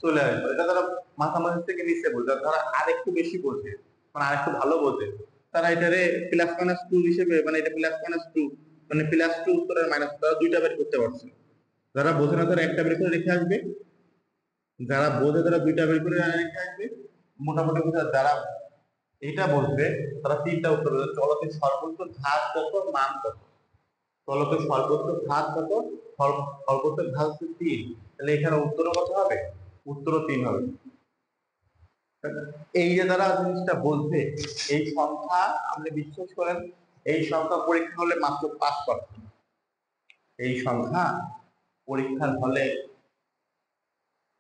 চলে আসবে। এটা তারা মাঝামাঝি থেকে নিচে বোঝে, তারা আরেকটু বেশি বোঝে, মানে আরেকটু ভালো বোঝে, তারা এটারে প্লাস মাইনাস টু হিসেবে, মানে এটা প্লাস মাইনাস টু, মানে প্লাস টু উত্তরের মাইনাস, তারা দুইটা বের করতে পারছে। যারা বোঝে না তারা একটা বের করে রেখে আসবে, যারা বোঝে তারা দুইটা বের করে রেখে আসবে। মোটামুটি বোঝা যারা এটা বলবে তারা তিনটা উত্তর দেবে। চলকের সর্বোচ্চ ঘাত কত, মান কত। চলকের সর্বোচ্চ ঘাত কত, সর্বোচ্চ ঘাত হচ্ছে 3। তাহলে এখানে উত্তরও কত হবে? উত্তরও 3 হবে। এই যে তারা জিনিসটা বলছে, এই সংখ্যা আপনি বিশ্বাস করেন, এই সংখ্যা পরীক্ষা হলে মাত্র 5%। এই সংখ্যা পরীক্ষার হলে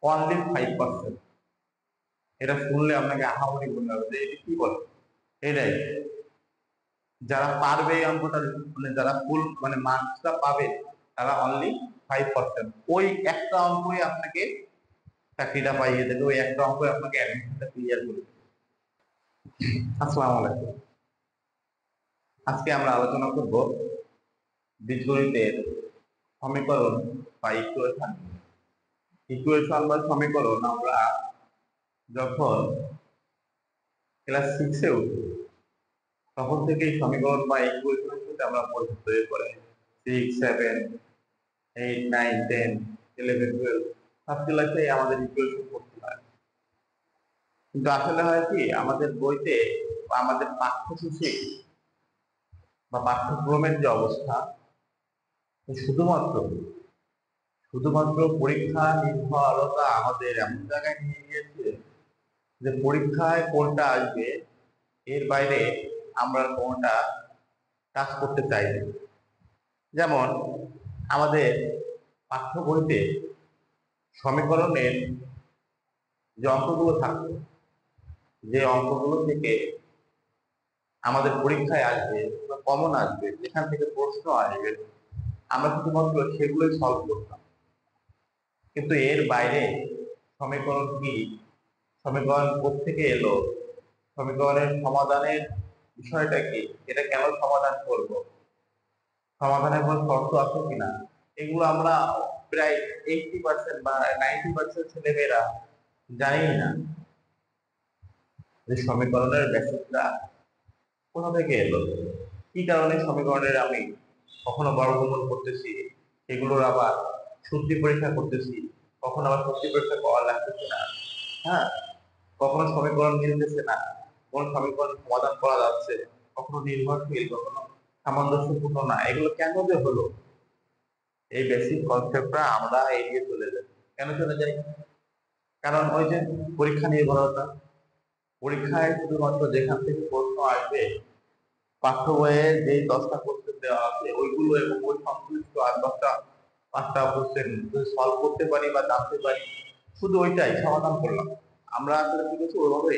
অনলি 5%। এটা শুনলে আপনাকে আহামরি মনে হবে যে এটা কি বলে। এটাই যারা পারবে এই অঙ্কটা, মানে যারা ফুল মানে মার্কসটা পাবে, তারা অনলি 5%। ওই একটা অঙ্কই আপনাকে চাকরিটা পাইয়ে দেবে, ওই একটা অঙ্কই আপনাকে অ্যাডমিশনটা ক্লিয়ার করে দেবে। আসসালামু আলাইকুম। আজকে আমরা আলোচনা করব বীজগণিতের সমীকরণ বা ইকুয়েশন। ইকুয়েশন বা সমীকরণ আমরা যখন ক্লাস 6-এ উঠি তখন থেকে এই সমীকরণ বা ইকুয়েশনের সাথে আমরা পরিচিত হয়ে পড়ে। 6, 7, 8, 9, 10, 11, 12 সব ক্লাসে আমাদের ইকুয়েশন পড়তে হয়। কিন্তু আসলে হয় কি, আমাদের বইতে বা আমাদের পাঠ্যসূচি বা পাঠ্যক্রমের যে অবস্থা, শুধুমাত্র শুধুমাত্র পরীক্ষা নির্ভরতা আমাদের এমন জায়গায় নিয়ে গিয়েছে যে পরীক্ষায় কোনটা আসবে এর বাইরে আমরা কোনটা কাজ করতে চাই না। যেমন আমাদের পাঠ্য বইতে সমীকরণের যে অঙ্কগুলো থাকবে, যে অঙ্কগুলো থেকে আমাদের পরীক্ষায় আসবে বা কমন আসবে, যেখান থেকে প্রশ্ন আসবে, আমরা শুধুমাত্র সেগুলোই সলভ করতাম। কিন্তু এর বাইরে সমীকরণ কি, সমীকরণ কোত্থেকে এলো, সমীকরণের সমাধানের বিষয়টা কি, এটা কেন সমাধান করব, সমাধানের কোনো শর্ত আছে কিনা, এগুলো আমরা প্রায় 80% বা 90% ছেলেমেয়েরা জানি না। যে সমীকরণের বেসিসটা কোথা থেকে এলো, কি কারণে সমীকরণের আমি কখনো বর্গমূল করতেছি, এগুলোর আবার সূত্রি পরীক্ষা করতেছি, কখনো আবার সূত্রি পরীক্ষা করা লাগতেছে না। হ্যাঁ, কখনো সমীকরণ মিলতেছে না, কোন সমীকরণ সমাধান করা যাচ্ছে, কখনো নির্ভরশীল, কখনো সামঞ্জস্যপূর্ণ না, এগুলো কেন যে হলো, এই বেসিক কনসেপ্টটা আমরা এড়িয়ে চলে যাই। কেন চলে যাই? কারণ ওই যে পরীক্ষা নির্ভরতা, পরীক্ষায় শুধুমাত্র যেখান থেকে প্রশ্ন আসবে, পাঠ্য বইয়ে যে 10টা কোশ্চেন দেওয়া আছে ওইগুলো এবং ওই সংশ্লিষ্ট আর 5টা কোশ্চেন যদি সলভ করতে পারি বা জানতে পারি, শুধু ওইটাই সমাধান করলাম। আমরা আসলে কি করছি, ওইভাবে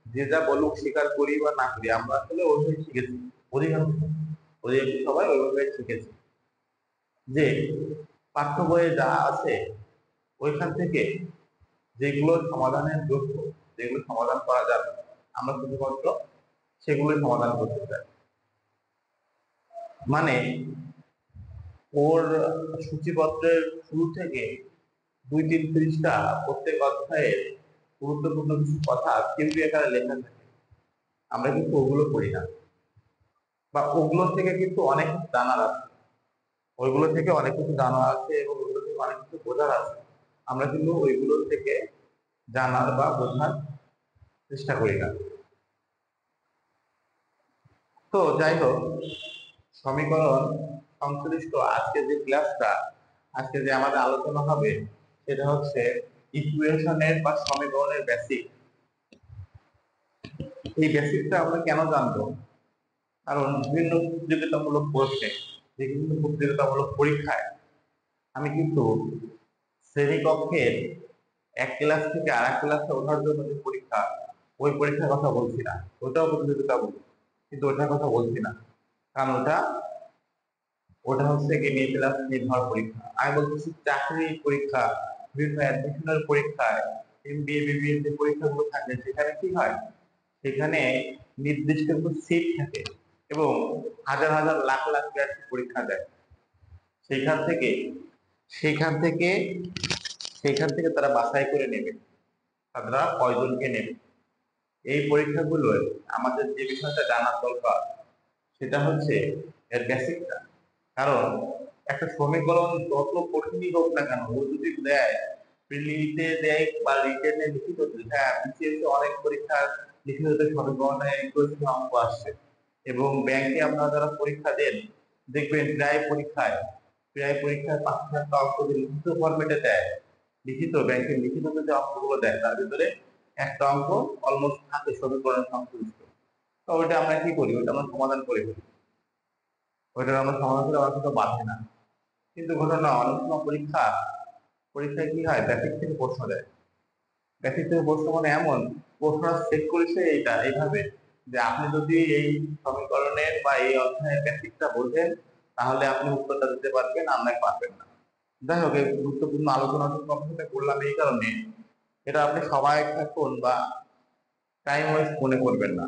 যে যা বলুক স্বীকার করি বা না করি, আমরা আসলে ওইভাবে শিখেছি। অধিকাংশ অধিকাংশ সবাই ওইভাবে শিখেছি যে পাঠ্য বইয়ে যা আছে ওইখান থেকে যেগুলো সমাধানের যোগ্য, যেগুলো সমাধান করা যাবে, আমরা শুধুমাত্র সেগুলোই সমাধান করতে চাই। মানে ওর সূচিপত্রের শুরু থেকে 2-3 পৃষ্ঠা প্রত্যেক অধ্যায়ের গুরুত্বপূর্ণ কিছু কথা থিওরি আকারে লেখা থাকে, আমরা কিন্তু ওগুলো পড়ি না, বা ওগুলো থেকে কিন্তু অনেক কিছু জানার আছে, ওইগুলো থেকে অনেক কিছু জানার আছে এবং ওইগুলো থেকে অনেক কিছু বোঝার আছে, আমরা কিন্তু ওইগুলো থেকে জানার বা বোঝার চেষ্টা করি না। তো যাই হোক, সমীকরণ সংশ্লিষ্ট আজকে যে ক্লাসটা, আজকে যে আমাদের আলোচনা হবে, সেটা হচ্ছে ইকুয়েশনের বা সমীকরণের বেসিক। এই বেসিকটা আমরা কেন জানবো? কারণ বিভিন্ন প্রতিযোগিতামূলক প্রশ্নে, বিভিন্ন প্রতিযোগিতামূলক পরীক্ষায় আমি কিন্তু শ্রেণীকক্ষের এক ক্লাস থেকে আর এক ক্লাসে ওঠার জন্য যে পরীক্ষা, ওই পরীক্ষার কথা বলছি না। ওটাও প্রতিযোগিতামূলক, কিন্তু ওটার কথা বলছি না, কারণ ওটা হচ্ছে কি ক্লাস নির্ভর পরীক্ষা। আমি বলতেছি চাকরির পরীক্ষা, বিভিন্ন অ্যাডমিশনের পরীক্ষায়, এমবিএ বিবিএ যে পরীক্ষাগুলো থাকে, সেখানে কি হয়, সেখানে নির্দিষ্ট কিছু সিট থাকে এবং হাজার হাজার লাখ লাখ পরীক্ষা দেয়। সেখান থেকে সেখান থেকে সেখান থেকে তারা বাছাই করে নেবে তারা কয়জনকে নেবে। এই পরীক্ষাগুলোয় আমাদের যে বিষয়টা জানার দরকার সেটা হচ্ছে এর বেসিকটা। কারণ একটা সমীকরণ যত কঠিনই হোক না কেন, ও যদি দেয় প্রিলিমিতে দেয় বা রিটেনে লিখিত, হ্যাঁ বিসিএস অনেক পরীক্ষার লিখিততে সমীকরণে ইকুয়েশন অঙ্ক আসছে, এবং ব্যাংকে আপনারা যারা পরীক্ষা দেন দেখবেন প্রায় পরীক্ষায় 5-7টা অঙ্ক যদি লিখিত ফরম্যাটে দেয়, ব্যাংকের লিখিততে যে অঙ্কগুলো দেয় তার ভিতরে একটা অঙ্ক অলমোস্ট থাকে সমীকরণের সংশ্লিষ্ট। তো ওইটা আমরা কি করি, ওইটা আমরা সমাধান করে ফেলি, ওইটা আমরা সমাধান করে আমার কিন্তু বাধে না। কিন্তু ঘটনা অনেক সময় পরীক্ষায় কি হয়, বেসিক থেকে প্রশ্ন দেয়। বেসিক থেকে প্রশ্ন মানে এমন প্রশ্ন চেক করেছে এইভাবে যে আপনি যদি এই সমীকরণের বা এই অধ্যায়ের বেসিকটা বোঝেন তাহলে আপনি উত্তরটা দিতে পারবেন, আর নয় পারবেন না। যাই হোক, এই গুরুত্বপূর্ণ আলোচনা কথাটা করলাম এই কারণে, এটা আপনি সবাই থাকুন বা টাইম ওয়েস্ট মনে করবেন না।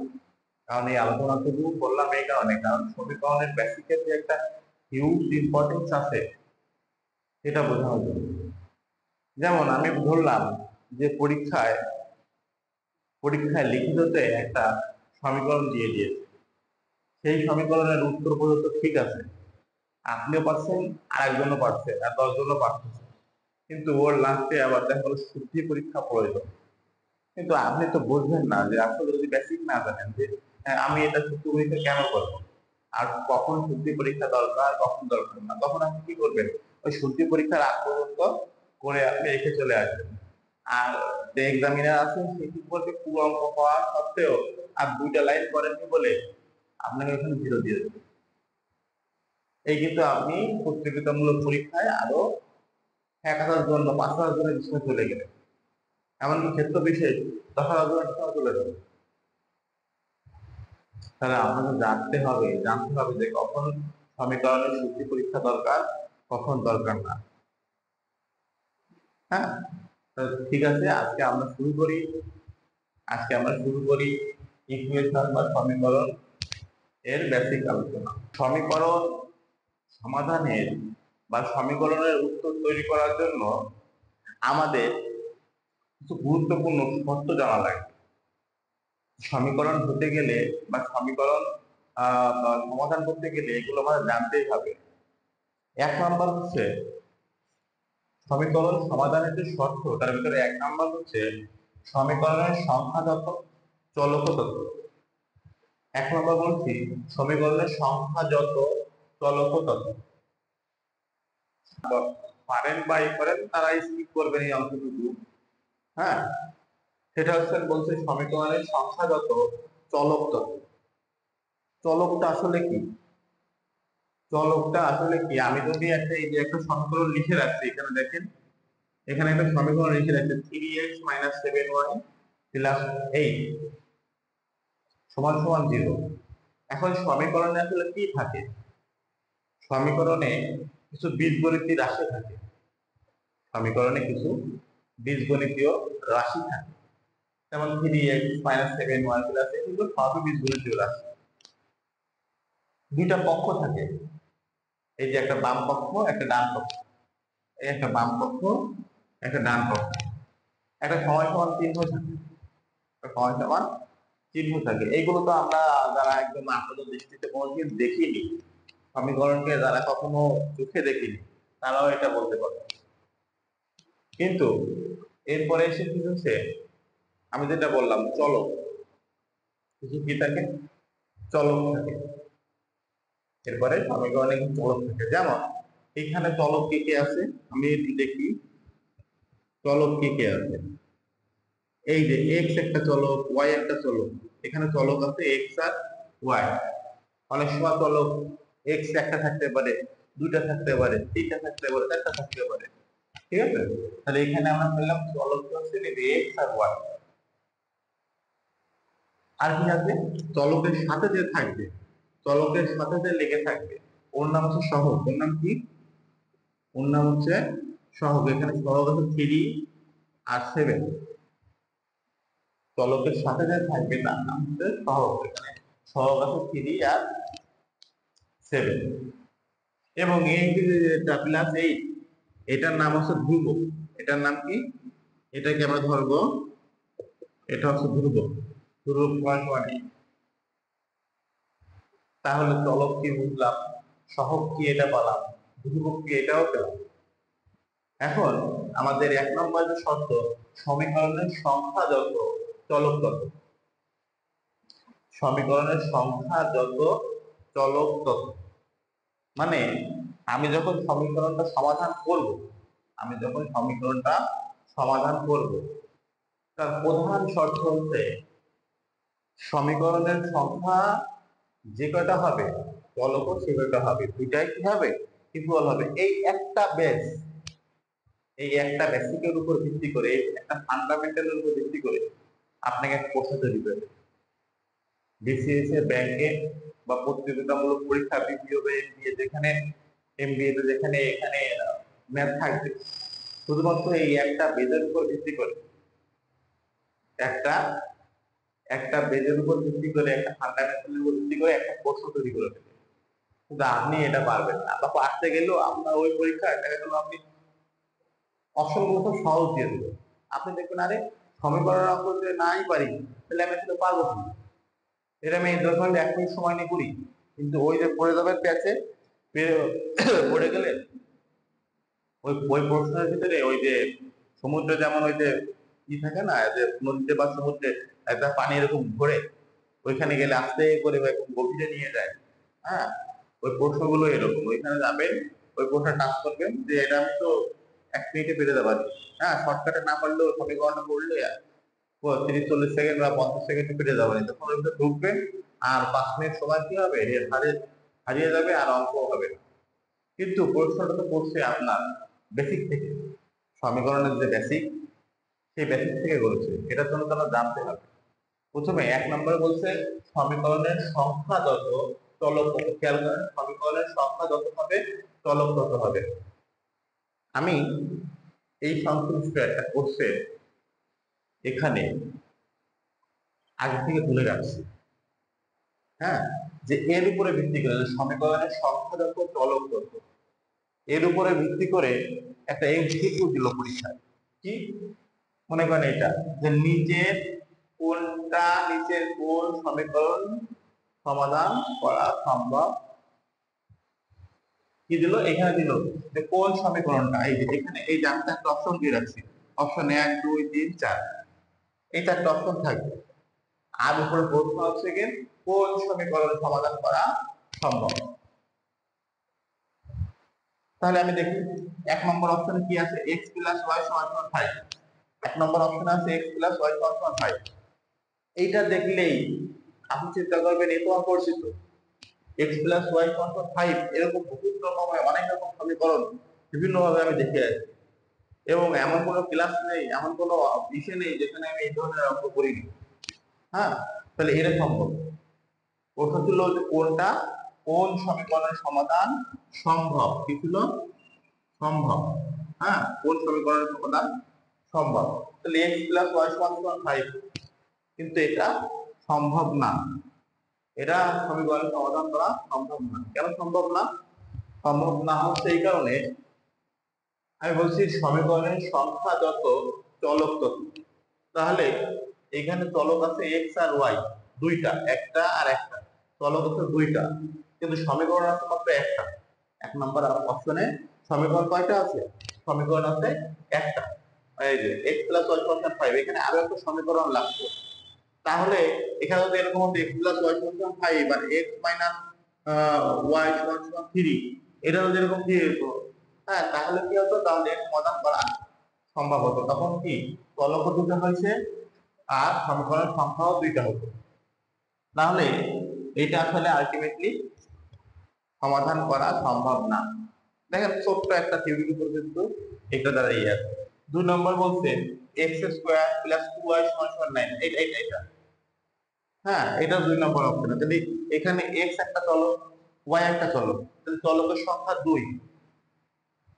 কারণ এই আলোচনাটুকু করলাম এই কারণে, কারণ সমীকরণের বেসিকের যে একটা হিউজ ইম্পর্টেন্স আছে সেটা বোঝানোর জন্য। যেমন আমি ধরলাম যে পরীক্ষায় লিখিততে একটা সমীকরণ দিয়ে দিয়েছে, সেই সমীকরণের উত্তর পর্যন্ত ঠিক আছে, আপনিও পারছেন, আরেকজনও পারছে, আর 10 জনও পারতেছে, কিন্তু ওর লাস্টে আবার দেখা গেলো শুদ্ধি পরীক্ষা প্রয়োজন। কিন্তু আপনি তো বুঝবেন না যে আসলে যদি বেসিক না জানেন যে আমি এটা শুদ্ধি পরীক্ষা কেন করবো, আর কখন শুদ্ধি পরীক্ষা দরকার কখন দরকার না, তখন আপনি কি করবেন, ওই শুদ্ধি পরীক্ষার আগ পর্যন্ত করে আপনি রেখে চলে আসবেন। আর যে এক্সামিনার আছেন সে কি করবে, পুরো অঙ্ক পাওয়া সত্ত্বেও আর 2টা লাইন করেননি বলে আপনাকে এখানে 0 দিয়ে দেবে। এই কিন্তু আপনি প্রতিযোগিতামূলক পরীক্ষায় আরো 1000 জন বা 5000 জনের বিষয় চলে গেলেন, এমনকি ক্ষেত্র বিশেষ 10,000 জনের বিষয় চলে যাবে। তাহলে আপনাকে জানতে হবে যে কখন সমীকরণের শুদ্ধি পরীক্ষা দরকার, কখন দরকার না। হ্যাঁ, ঠিক আছে, আজকে আমরা শুরু করি ইকুয়েশন বা সমীকরণ এর বেসিক আলোচনা। সমীকরণ সমাধানের বা সমীকরণের উত্তর তৈরি করার জন্য আমাদের কিছু গুরুত্বপূর্ণ শর্ত জানা লাগে। সমীকরণ হতে গেলে বা সমীকরণ সমাধান করতে গেলে এগুলো আমাদের জানতেই হবে। 1 নাম্বার হচ্ছে সমীকরণ সমাধানের যে শর্ত, তার ভিতরে 1 নাম্বার হচ্ছে সমীকরণের সংখ্যাগত চলক তত্ত্ব। 1 নাম্বার বলছি সমীকরণের সংখ্যাগত চলক তত্ত্ব। পারেন বা করেন তারা স্কিপ করবেন এই অংশটুকু। হ্যাঁ, সেটা হচ্ছে বলছে সমীকরণের সংখ্যাগত চলক তত্ত্ব। চলকটা আসলে কি? আমি যদি একটা সমীকরণ লিখে রাখছি, এখানে দেখেন, এখানে একটা সমীকরণ লিখে রাখছি 3x - 7y + 8 = 0। এখন সমীকরণে আসলে কি থাকে? সমীকরণে কিছু বীজগণিতীয় রাশি থাকে। যেমন 3x - 7y + 8 এগুলো সবই বীজগণিতীয় রাশি। 2টা পক্ষ থাকে, এই যে একটা বাম পক্ষ একটা ডান পক্ষ, এই একটা বাম পক্ষ একটা ডান পক্ষ, একটা সময় সমান চিহ্ন থাকে। এইগুলো তো আমরা যারা একদম আপাত দৃষ্টিতে কোনোদিন দেখিনি, সমীকরণকে যারা কখনো চোখে দেখিনি, তারাও এটা বলতে পারে। কিন্তু এরপরে এসে কি হচ্ছে, আমি যেটা বললাম চলক, কিছু কি থাকে, চলক থাকে। এরপরে সমীকরণে কিছু চলক থাকে, যেমন এখানে চলক কে কে আছে আমি দেখি, চলক কে কে আছে। এই যে x একটা চলক, y একটা চলক, এখানে চলক আছে x আর y। অনেক সময় চলক x একটা থাকতে পারে, 2টা থাকতে পারে, 3টা থাকতে পারে, 4টা থাকতে পারে। ঠিক আছে, তাহলে এখানে আমরা বললাম চলক হচ্ছে x আর y। আর কি আছে, চলকের সাথে যে লেগে থাকবে ওর নাম হচ্ছে সহগ। ওর নাম কি? ওর নাম হচ্ছে সহগ। এখানে সহগ আছে 3 আর 7। চলকের সাথে যে থাকবে তার নাম হচ্ছে সহগ। এখানে সহগ আছে 3 আর 7। এবং এই যে +8 এটার নাম হচ্ছে ধ্রুবক। এটার নাম কি? এটাকে আমরা ধরবো, এটা হচ্ছে ধ্রুবক। ধ্রুবক মানে তাহলে চলক কি বুঝলাম, সহগ কি এটা পেলাম, ধ্রুবক কি এটাও পেলাম। এখন আমাদের 1 নম্বর যে শর্ত, সমীকরণের সংখ্যা যত চলক তত। সমীকরণের সংখ্যা যত চলক তত, মানে আমি যখন সমীকরণটা সমাধান করব, তার প্রধান শর্ত হচ্ছে সমীকরণের সংখ্যা যে কয়টা হবে চলকও সে কয়টা হবে, দুইটাই কি হবে? ইকুয়াল হবে। এই একটা বেসিকের উপর ভিত্তি করে, একটা ফান্ডামেন্টালের উপর ভিত্তি করে আপনাকে একটা প্রশ্ন তৈরি করে বিসিএস এর ব্যাংকে বা প্রতিযোগিতামূলক পরীক্ষা বিপিও বা এমবিএ যেখানে, এখানে ম্যাথ থাকবে, শুধুমাত্র এই একটা বেজের উপর ভিত্তি করে, একটা বেজের উপর ভিত্তি করে, একটা ফান্ডামেন্টালের উপর ভিত্তি করে একটা প্রশ্ন তৈরি করে দেবে। কিন্তু আপনি এটা পারবেন না, বা আসতে গেলেও আপনার ওই পরীক্ষা দেখা গেল আপনি অপশনগুলো খুব সহজ দিয়ে দেবে। আপনি দেখবেন আরে সমীকরণের অঙ্ক যদি নাই পারি তাহলে আমি আসলে পারবো না, এটা আমি দরকার হলে 1 মিনিট সময় নিয়ে করি, কিন্তু ওই যে পড়ে যাবে প্যাচে পড়ে গেলে ওই প্রশ্নের ভিতরে ওই যে সমুদ্রে যেমন ওই যে কি থাকে না, যে নদীতে বা সমুদ্রে একটা পানি এরকম ভরে ওইখানে গেলে আস্তে করে বা একটু গভীরে নিয়ে যায়। হ্যাঁ, ওই প্রশ্নগুলো এরকম, ওইখানে যাবেন, ওই প্রশ্ন টাচ করবেন যে এটা আমি তো 1 মিনিটে পেরে যাবো। হ্যাঁ, শর্টকাটে না পারলেও সমীকরণ করলে 30-40 সেকেন্ড বা 50 সেকেন্ডে পেরে যাবেন। তখন ওই ভিতরে ঢুকবেন আর 5 মিনিট সময় কি হবে, হারিয়ে যাবে আর অঙ্ক হবে না। কিন্তু প্রশ্নটা তো করছে আপনার বেসিক থেকে, সমীকরণের যে বেসিক, সেই বেসিক থেকে করেছে, এটার জন্য তারা জানতে হবে। প্রথমে 1 নম্বরে বলছে সমীকরণের সংখ্যা যত চলক তত। খেয়াল করেন, সমীকরণের সংখ্যা যত হবে চলক তত হবে। আমি এই সংশ্লিষ্ট একটা কোর্সে এখানে আগে থেকে তুলে রাখছি, হ্যাঁ, যে এর উপরে ভিত্তি করে সমীকরণের সংখ্যা যত চলক তত, এর উপরে ভিত্তি করে একটা এমসিকিউ দিল পরীক্ষায়। কি মনে করেন এটা, যে নিচের কোন সমীকরণ সমাধান করা সম্ভব, কি দিল এখানে, দিল যে কোন সমীকরণটা, এই যে এখানে এই যে আমি একটা অপশন দিয়ে রাখছি, অপশন 1 2 3 4, এই 4টা অপশন থাকবে। আর উপরে প্রশ্ন হচ্ছে কি কোন সমীকরণ সমাধান করা সম্ভব। তাহলে আমি দেখি 1 নম্বর অপশনে কি আছে, x + y = 5। 1 নম্বর অপশনে আছে x + y = 5। এইটা দেখলেই আপনি চিন্তা করবেন এই তো আমার পরিচিত, x + y = 5, এরকম বহুত রকমের অনেক রকম সমীকরণ বিভিন্ন ভাবে আমি দেখে আসছি, এবং এমন কোনো ক্লাস নেই, এমন কোনো বিষয় নেই যেখানে আমি এই ধরনের অঙ্ক করিনি। হ্যাঁ, তাহলে এটা সম্ভব। প্রশ্ন ছিল যে কোন সমীকরণের সমাধান সম্ভব, কি ছিল সম্ভব। হ্যাঁ, কোন সমীকরণের সমাধান সম্ভব, তাহলে x + y = 5, কিন্তু এটা সম্ভব না, এটা সমীকরণের সমাধান করা সম্ভব না। কেন সম্ভব না? সম্ভব না হচ্ছে এই কারণে, আমি বলছি সমীকরণের সংখ্যা যত চলক তত। তাহলে এখানে চলক আছে x আর y দুইটা, একটা আর একটা, চলক আছে দুইটা, কিন্তু সমীকরণ আছে মাত্র একটা। 1 নম্বর অপশনে সমীকরণ কয়টা আছে? সমীকরণ আছে একটা, এই যে x + y = 5, এখানে আরো একটা সমীকরণ লাগবে। তাহলে এখানে যদি এরকম হতো x + y = 5 আর x - y = 3, এটা যদি এরকম দিয়ে দিত, হ্যাঁ, তাহলে কি হতো, তাহলে এর সমাধান করা সম্ভব হতো। তখন কি চলক দুটো হয়েছে আর সমীকরণের সংখ্যাও দুইটা হতো। তাহলে এটা আসলে আলটিমেটলি সমাধান করা সম্ভব না। দেখেন ছোট্ট একটা থিওরি উপর কিন্তু এটা দ্বারা আছে। 2 নম্বর বলছে x² + 2y = 9, এটা হ্যাঁ, এটা 2 নম্বর অপশন। যদি এখানে x একটা চলক, y একটা চলক, তাহলে চলকের সংখ্যা 2,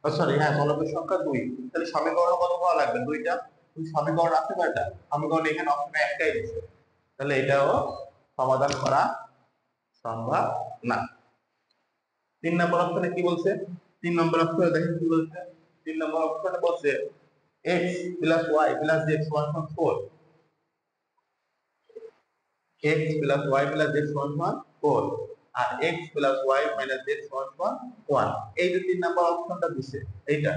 সরি হ্যাঁ, চলকের সংখ্যা 2, তাহলে সমীকরণ কত পাওয়া লাগবে? দুইটা। সমীকরণ আছে কয়টা? সমীকরণ এখানে অপশনে একটাই দিচ্ছে, তাহলে এটাও সমাধান করা সম্ভব না। 3 নম্বর অপশনে কি বলছে? 3 নম্বর অপশনে দেখেন কি বলছে। 3 নম্বর অপশনে বলছে x plus y plus z সমান 4, x plus y plus z সমান 4 আর x plus y minus z সমান 1। এই যে 3 নাম্বার অপশনটা দিছে এইটা,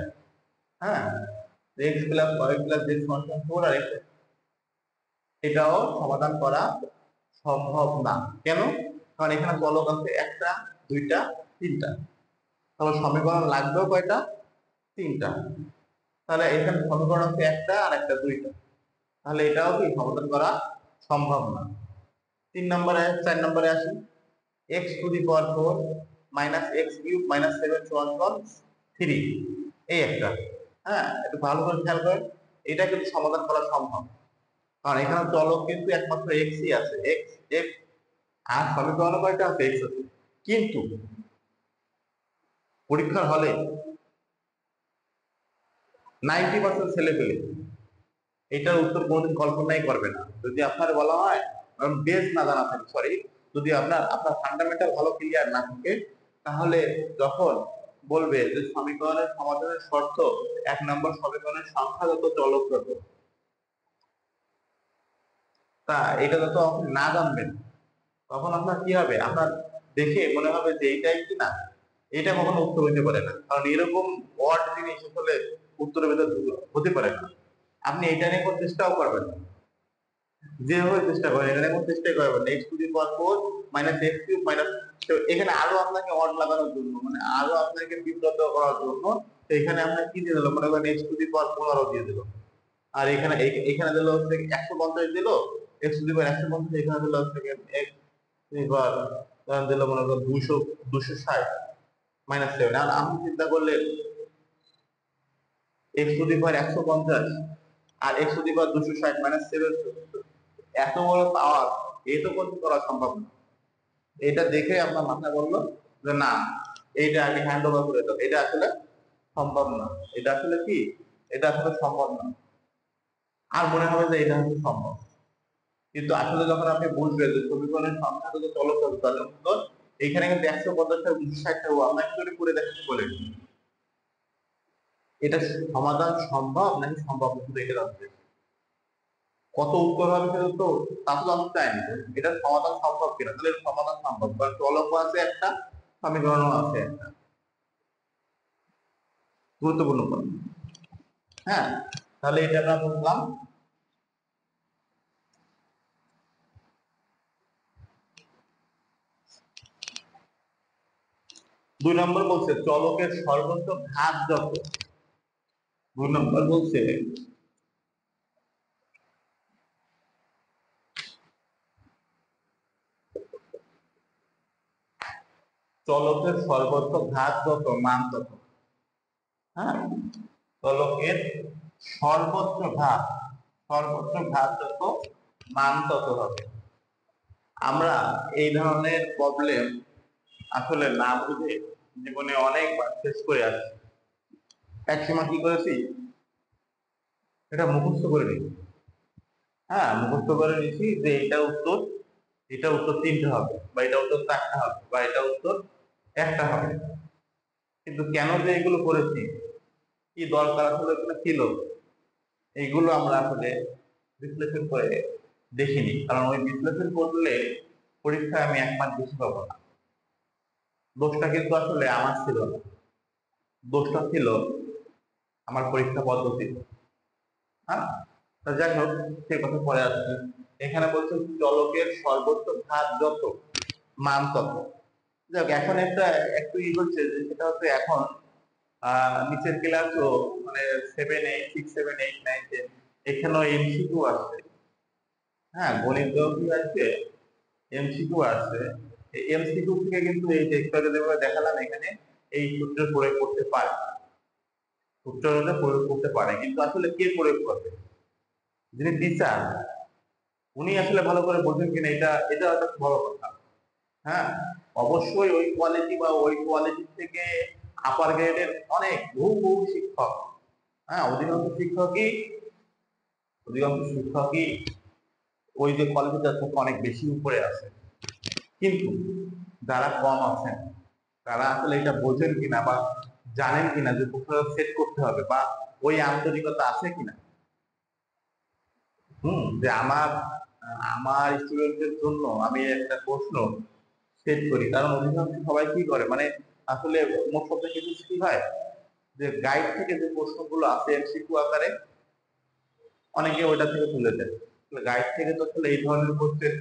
হ্যাঁ, x plus y plus z সমান 4 আর এটাও সমাধান করা সম্ভব না। কেন? কারণ এখানে চলক আছে একটা, দুইটা, তিনটা, তাহলে সমীকরণ লাগবে কয়টা? তিনটা। তাহলে এখানে সমীকরণ আছে একটা আর একটা দুইটা, তাহলে এটাও কি সমাধান করা সম্ভব না। 4 নম্বরে আসি, x to the power 4 minus x cube minus 7 সমান 3, এই একটা, হ্যাঁ, একটু ভালো করে খেয়াল করেন, এটা কিন্তু সমাধান করা সম্ভব, কারণ এখানে চলক কিন্তু একমাত্র x ই আছে, x x আর সমীকরণ কয়টা আছে? x আছে। কিন্তু পরীক্ষার হলে 90% ছেলে পেলে এটার উত্তর কোনোদিন কল্পনাই করবে না যদি আপনার বলা হয়, কারণ বেস না জানা থাকে, সরি, যদি আপনার ফান্ডামেন্টাল ভালো ক্লিয়ার না থাকে, তাহলে যখন বলবে যে সমীকরণের সমাধানের শর্ত 1 নম্বর সমীকরণের সংখ্যাগত চলক যত, তা এটা যত আপনি না জানবেন তখন আপনার কি হবে, আপনার দেখে মনে হবে যে এইটাই কি না, এটা কখনো উত্তর হইতে পারে না, কারণ এরকম ওয়ার্ড জিনিস আসলে উত্তরের ভেতর হতে পারে না। আপনি এটা নিয়ে কোনো চেষ্টাও করবেন না, যেভাবে চেষ্টা করেন এটা নিয়ে কোনো চেষ্টাই করবেন না। x to the power 4 minus x cube minus, এখানে আরো আপনাকে ওয়ার্ড লাগানোর জন্য, মানে আরো আপনাকে বিব্রত করার জন্য এখানে আমরা কি দিয়ে দিলাম, মনে করেন x টু দি পাওয়ার 15 দিয়ে দিল, আর এখানে এখানে দিল হচ্ছে 150 দিল, x টু দি পাওয়ার 150, এখানে দিল হচ্ছে x টু দি পাওয়ার দিল মনে করেন 260 মাইনাস 7। আর আপনি চিন্তা করলে x টু দি পাওয়ার 150 আর x to the power 260 minus 7, এত বড় পাওয়ার এই তো করতে করা সম্ভব না। এটা দেখে আপনার মাথা বললো যে না, এইটা আগে হ্যান্ড ওভার করে দাও, এটা আসলে সম্ভব না, এটা আসলে কি, এটা আসলে সম্ভব না, আর মনে হবে যে এটা হচ্ছে সম্ভব। কিন্তু আসলে যখন আপনি বুঝবেন যে সমীকরণের সংখ্যা যদি চলক হবে, তাহলে উত্তর এখানে কিন্তু 150টা 260টা আপনাকে যদি করে দেখাতে বলে এটা সমাধান সম্ভব নাকি সম্ভব শুধু এটা জানতে, কত উত্তর হবে সেটা তো তা তো জানতে চাইনি, এটা সমাধান সম্ভব কিনা, তাহলে সমাধান সম্ভব, কারণ চলক আছে একটা, সমীকরণও আছে একটা, গুরুত্বপূর্ণ পয়েন্ট। হ্যাঁ, তাহলে এটা আমরা বুঝলাম। দুই নম্বর বলছে চলকের সর্বোচ্চ ঘাত যত, 2 নম্বর বলছে চলকের সর্বোচ্চ ঘাত যত মান তত। হ্যাঁ, চলকের সর্বোচ্চ ঘাত যত মান তত হবে। আমরা এই ধরনের প্রবলেম আসলে না বুঝে জীবনে অনেকবার ফেস করে আসছি। এক সময় কি করেছি, এটা মুখস্থ করে নিয়েছি, হ্যাঁ, মুখস্থ করে নিয়েছি যে এটা উত্তর 3টে হবে, বা এটা উত্তর 4টা হবে, বা এটা উত্তর 1টা হবে। কিন্তু কেন যে এগুলো করেছি, কি দরকার আসলে এখানে ছিল, এইগুলো আমরা আসলে বিশ্লেষণ করে দেখিনি, কারণ ওই বিশ্লেষণ করলে পরীক্ষায় আমি 1 মার্ক বেশি পাবো না। দোষটা কিন্তু আসলে আমার ছিল না, দোষটা ছিল আমার পরীক্ষা পদ্ধতি। হ্যাঁ, যাই হোক, সে কথা পরে আসছি। এখানে বলছে চলকের সর্বোচ্চ ঘাত যত মান তত। যাক, এখন একটু ই হচ্ছে যে সেটা হচ্ছে এখন নিচের ক্লাসও মানে 7 8 6 7 8 9 10 এখানেও এমসিকিউ আছে। হ্যাঁ, গণিত কি আছে, এমসিকিউ আছে। এই এমসিকিউ থেকে কিন্তু এই যে একটু আগে যেভাবে দেখালাম এখানে এই সূত্র প্রয়োগ করতে পারে, সূত্রটা প্রয়োগ করতে পারে, কিন্তু আসলে কে প্রয়োগ করবে, যিনি টিচার উনি আসলে ভালো করে বোঝেন কিনা, এটা এটা একটা বড় কথা। হ্যাঁ, অবশ্যই ওই কোয়ালিটি বা ওই কোয়ালিটি থেকে আপার গ্রেডের অনেক বহু শিক্ষক, হ্যাঁ, অধিকাংশ শিক্ষকই ওই যে কোয়ালিটিটা থেকে অনেক বেশি উপরে আছে। কিন্তু যারা কম আছেন তারা আসলে এটা বোঝেন কিনা বা জানেন কিনা যে কোথাও সেট করতে হবে, বা ওই আন্তরিকতা আছে কিনা। যে আমার আমার স্টুডেন্টদের জন্য আমি একটা প্রশ্ন সেট করি, কারণ অধিকাংশ সবাই কি করে মানে আসলে মোট কথা কিছু কি হয় যে গাইড থেকে যে প্রশ্নগুলো আছে এমসিকিউ আকারে অনেকে ওইটা থেকে তুলে দেয়। গাইড থেকে তো আসলে এই ধরনের কোশ্চেন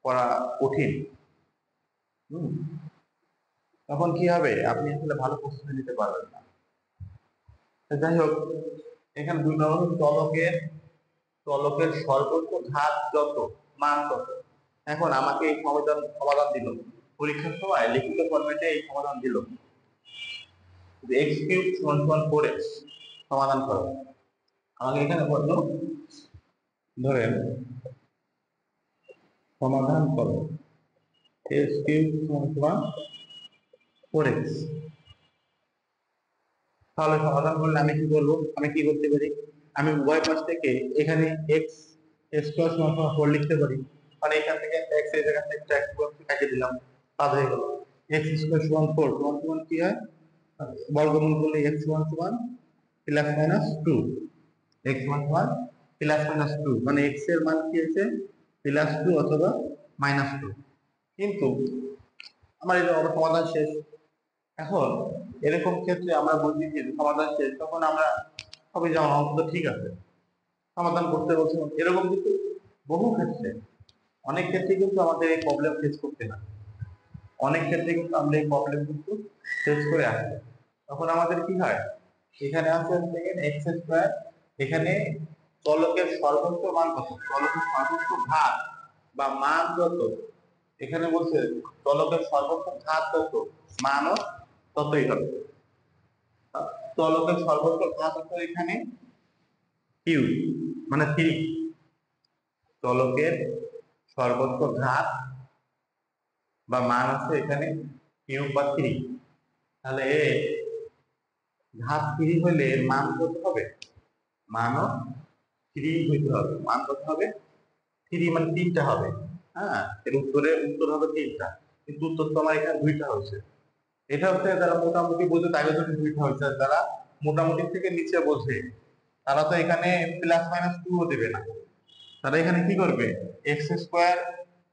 করা কঠিন। হুম তখন কি হবে, আপনি আসলে ভালো প্রস্তুতি নিতে পারবেন না। যাই হোক, এখানে 2 নম্বর চলকের সর্বোচ্চ ঘাত যত মান তত। এখন আমাকে এই সমাধান দিল পরীক্ষার সময় লিখিত ফরম্যাটে এই সমাধান দিল এক্স কিউব সমান সমান 4x সমাধান করো। আমাকে এখানে বললো ধরেন সমাধান করো এক্স কিউব সমান সমান 4x। তাহলে সমাধান করলে আমি কি করবো, আমি কি করতে পারি, আমি উভয় পাশ থেকে এখানে এক্স স্কোয়ার সমান সমান 4 লিখতে পারি। মানে এখান থেকে এক্স এই জায়গা থেকে এক্স কেটে দিলাম, বাদ হয়ে গেল। এক্স স্কোয়ার সমান 4 সমান সমান কি হয়, বর্গমূল করলে এক্স সমান সমান প্লাস মাইনাস 2, এক্স সমান সমান প্লাস মাইনাস 2, মানে এক্স এর মান কি হয়েছে প্লাস 2 অথবা মাইনাস 2। কিন্তু আমার এটা সমাধান শেষ। এখন এরকম ক্ষেত্রে আমরা বলছি যে সমাধান শেষ, তখন আমরা সবাই যেমন অঙ্ক তো ঠিক আছে সমাধান করতে বলছি, এরকম কিন্তু বহু ক্ষেত্রে অনেক ক্ষেত্রে কিন্তু আমাদের এই প্রবলেম ফেস করতে হয়, অনেক ক্ষেত্রে কিন্তু আমরা এই প্রবলেম কিন্তু ফেস করে আসি। তখন আমাদের কি হয়, এখানে আছে দেখেন এক্স স্কয়ার, এখানে চলকের সর্বোচ্চ মান কত, চলকের সর্বোচ্চ ঘাত বা মান যত, এখানে বলছে চলকের সর্বোচ্চ ঘাত যত মানও ততই হবে। চলকের সর্বোচ্চ ঘাত হচ্ছে এখানে কিউ মানে 3, চলকের সর্বোচ্চ ঘাত বা মান আছে এখানে কিউ বা 3। তাহলে ঘাত 3 হলে এর মান কত হবে, মানও 3 হইতে হবে। মান কত হবে 3, মানে 3টা হবে। হ্যাঁ, এর উত্তর হবে 3টা, কিন্তু উত্তর তো আমার এখানে 2টা হয়েছে। এটা হচ্ছে যারা মোটামুটি বোঝে তাদের জন্য 2টা হয়েছে, আর যারা মোটামুটি থেকে নিচে বোঝে তারা তো এখানে প্লাস মাইনাস 2ও দেবে না, তারা এখানে কি করবে এক্স স্কোয়ার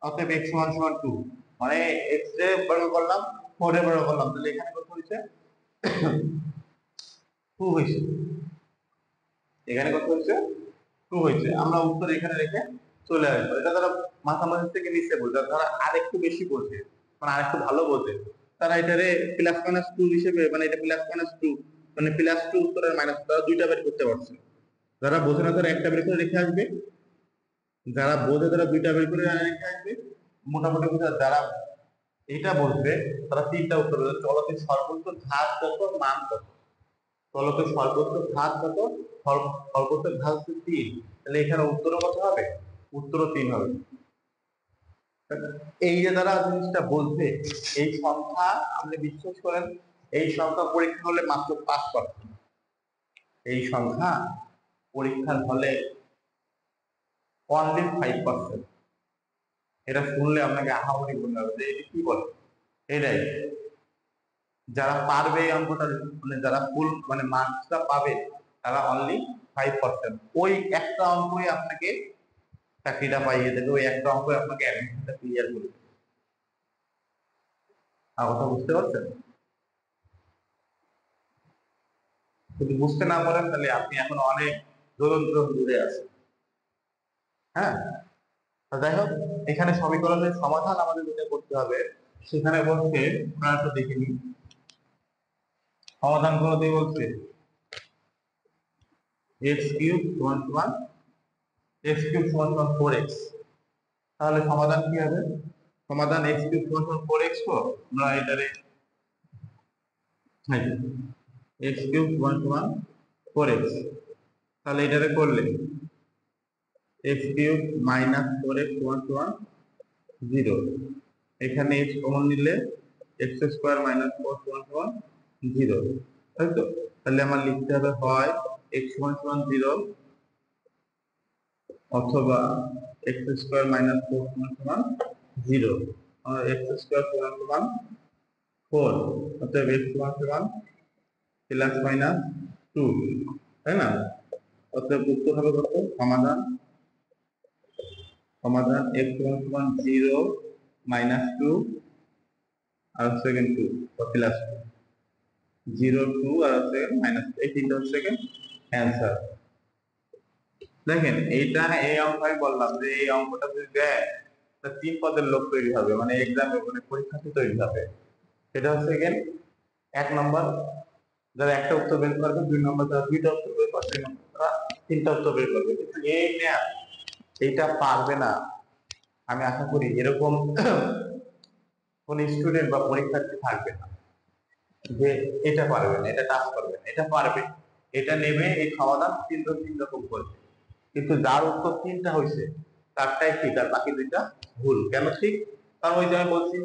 অতএব এক্স সমান সমান 2, মানে এক্স এ বর্গ করলাম 4 এ বর্গ করলাম, তাহলে এখানে কত হয়েছে 2 হয়েছে, এখানে কত হয়েছে 2 হয়েছে। আমরা উত্তর এখানে রেখে চলে আসবো। এটা তারা মাথামাথি থেকে নিচে বোঝে, তারা আরেকটু বেশি বোঝে মানে আরেকটু ভালো বোঝে, তারা এটারে প্লাস মাইনাস 2 হিসেবে, মানে এটা প্লাস মাইনাস 2 মানে প্লাস 2 উত্তরের মাইনাস, তারা 2টা বের করতে পারছে। যারা বোঝে না তারা একটা বের করে রেখে আসবে, যারা বোঝে তারা 2টা বের করে রেখে আসবে। মোটামুটি বোঝা যারা এটা বলবে তারা 3টা উত্তর দেবে। চলকের সর্বোচ্চ ঘাত কত মান কত, চলকের সর্বোচ্চ ঘাত কত, সর্বোচ্চ ঘাত হচ্ছে 3, তাহলে এখানে উত্তরও কত হবে, উত্তরও 3 হবে। এই যে যারা জিনিসটা বলছে, এই সংখ্যা আপনি বিশ্বাস করেন এই সংখ্যা পরীক্ষা হলে মাত্র 5%, এই সংখ্যা পরীক্ষার হলে অনলি 5%। এটা শুনলে আপনাকে আহামরি মনে হবে যে এটা কি বলে। এটাই যারা পারবে এই অঙ্কটা, মানে যারা ফুল মানে মার্কসটা পাবে তারা অনলি 5%। ওই একটা অঙ্কই আপনাকে চাকরিটা পাইয়ে দেবে, ওই একটা অঙ্কই আপনাকে অ্যাডমিশনটা ক্লিয়ার করে দেবে। আর কথা বুঝতে পারছেন, যদি বুঝতে না পারেন তাহলে আপনি এখন অনেক দূরে আছেন। হ্যাঁ, যাই হোক, এখানে সমীকরণের সমাধান আমাদের যেটা করতে হবে সেখানে বলছে, আপনারা একটু দেখে নিন সমাধান করতে বলছে এক্স কিউব সমান সমান এক্স কিউব সমান সমান 4x। তাহলে সমাধান কি হবে, সমাধান এক্স কিউব সমান সমান 4x, তো আমরা এটারে এক্স কিউব সমান সমান 4x, তাহলে এটারে করলে এক্স কিউব মাইনাস 4x সমান সমান 0। এখানে এক্স কমন নিলে এক্স স্কোয়ার মাইনাস 4 সমান সমান 0, তাই তো। তাহলে আমার লিখতে হবে হয় এক্স সমান সমান 0 অথবা এক্স স্কোয়ার মাইনাস 4 সমান সমান 0। এক্স স্কোয়ার সমান সমান 4, অতএব এক্স সমান সমান প্লাস মাইনাস 2। তাই না? অতএব উত্তর হবে কত? সমাধান সমাধান x সমান 0 -2 আর সেকেন্ড 2 প্লাস 0 2 আর সেকেন্ড মাইনাস, এই তিনটা হচ্ছে অ্যান্সার। দেখেন এইটা এই অঙ্ক আমি বললাম যে এই অঙ্কটা যদি দেয় তা 3 পদের লোক তৈরি হবে, মানে এক্সামে মানে পরীক্ষাতে তৈরি হবে। সেটা হচ্ছে এক নম্বর যারা একটা উত্তর বের করবে, 2 নম্বর যারা দুইটা উত্তর বের করবে, 3 নম্বর যারা তিনটা উত্তর বের করবে। কিন্তু এইটা পারবে না, আমি আশা করি এরকম কোন স্টুডেন্ট বা পরীক্ষার্থী থাকবে না যে এটা পারবে না, এটা টাচ করবে না। এটা পারবে, এটা নেবে, এই সমাধান তিন রকম করবে। কিন্তু যার উত্তর 3টা হয়েছে তারটাই ঠিক আর বাকি 2টা ভুল। কেন ঠিক? কারণ ওই যে আমি বলছি